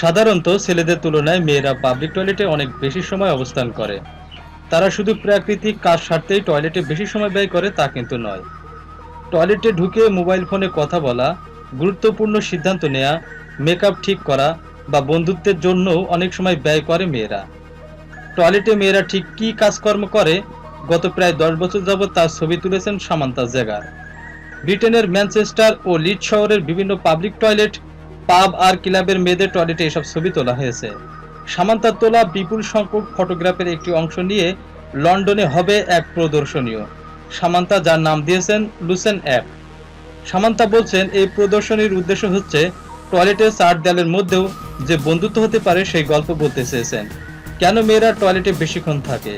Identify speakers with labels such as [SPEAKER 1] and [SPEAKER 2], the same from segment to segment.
[SPEAKER 1] সাধারণত ছেলেদের তুলনায় মেয়েরা পাবলিক টয়লেটে অনেক বেশি সময় অবস্থান করে। তারা শুধু প্রাকৃতিক কাজ সারতেই টয়লেটে বেশি সময় ব্যয় করে তা কিন্তু নয়। টয়লেটে ঢুকে মোবাইল ফোনে কথা বলা, গুরুত্বপূর্ণ সিদ্ধান্ত নেওয়া, মেকআপ ঠিক করা বা বন্ধুত্বের জন্যও অনেক সময় ব্যয় করে মেয়েরা। টয়লেটে মেয়েরা ঠিক কী কাজকর্ম করে, গত প্রায় 10 বছর যাবৎ তার ছবি তুলেছেন সামান্তা জেগার। ব্রিটেনের ম্যানচেস্টার ও লিডস শহরের বিভিন্ন পাবলিক টয়লেট, পাব আর ক্লাবের মেয়েদের টয়লেটে এসব ছবি তোলা হয়েছে। সামান্তার তোলা বিপুল সংখ্যক ফটোগ্রাফের একটি অংশ নিয়ে লন্ডনে হবে এক প্রদর্শনীয়। সামান্তা যার নাম দিয়েছেন লুসেন অ্যাপ। সামান্তা বলছেন, এই প্রদর্শনীর উদ্দেশ্য হচ্ছে টয়লেটের চার দেয়ালের মধ্যেও যে বন্ধুত্ব হতে পারে সেই গল্প বলতে চেয়েছেন। কেন মেয়েরা টয়লেটে বেশিক্ষণ থাকে?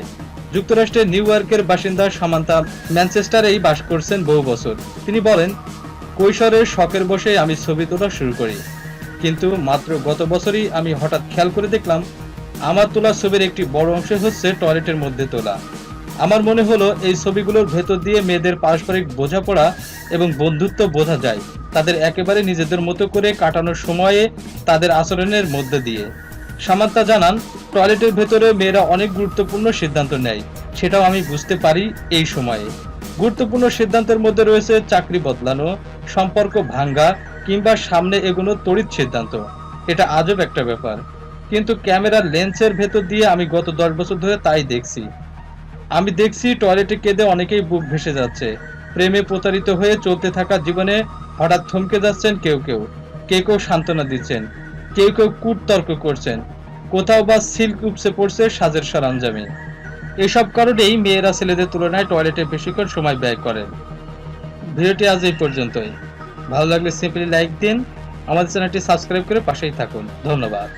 [SPEAKER 1] যুক্তরাষ্ট্রের নিউ ইয়র্কের বাসিন্দা সামান্তা ম্যানচেস্টারেই বাস করছেন বহু বছর। তিনি বলেন, কৈশোরের শখের বসে আমি ছবি তোলা শুরু করি, কিন্তু মাত্র গত বছরই আমি হঠাৎ খেয়াল করে দেখলাম আমার তোলা ছবির একটি বড় অংশ হচ্ছে টয়লেটের মধ্যে তোলা। আমার মনে হলো এই ছবিগুলোর ভেতর দিয়ে মেয়েদের পারস্পরিক বোঝাপড়া এবং বন্ধুত্ব বোঝা যায়, তাদের একেবারে নিজেদের মতো করে কাটানোর সময়ে তাদের আচরণের মধ্যে দিয়ে। সামান্তা জানান, টয়লেটের ভেতরে মেয়েরা অনেক গুরুত্বপূর্ণ সিদ্ধান্ত নেয়, সেটাও আমি বুঝতে পারি এই সময়ে। গুরুত্বপূর্ণ সিদ্ধান্তের মধ্যে রয়েছে চাকরি বদলানো, সম্পর্ক ভাঙ্গা কিংবা সামনে এগোনোর তড়িৎ সিদ্ধান্ত। এটা আজব একটা ব্যাপার, কিন্তু ক্যামেরার লেন্সের ভেতর দিয়ে আমি গত 10 বছর ধরে তাই দেখছি। আমি দেখছি টয়লেটে কেঁদে অনেকেই বুক ভেসে যাচ্ছে, প্রেমে প্রতারিত হয়ে চলতে থাকা জীবনে হঠাৎ থমকে যাচ্ছেন কেউ কেউ, কেউ কেউ সান্ত্বনা দিচ্ছেন, কেউ কেউ কূটতর্ক করছেন, কোথাও বা সিল্ক উপসে পড়ছে সাজের সরঞ্জামে। এসব কারণেই মেয়েরা ছেলেদের তুলনায় টয়লেটে বেশিক্ষণ সময় ব্যয় করেন। ভিডিওটি আজ এই পর্যন্তই। ভালো লাগলে সিম্পলি লাইক দিন, আমাদের চ্যানেলটি সাবস্ক্রাইব করে পাশেই থাকুন। ধন্যবাদ।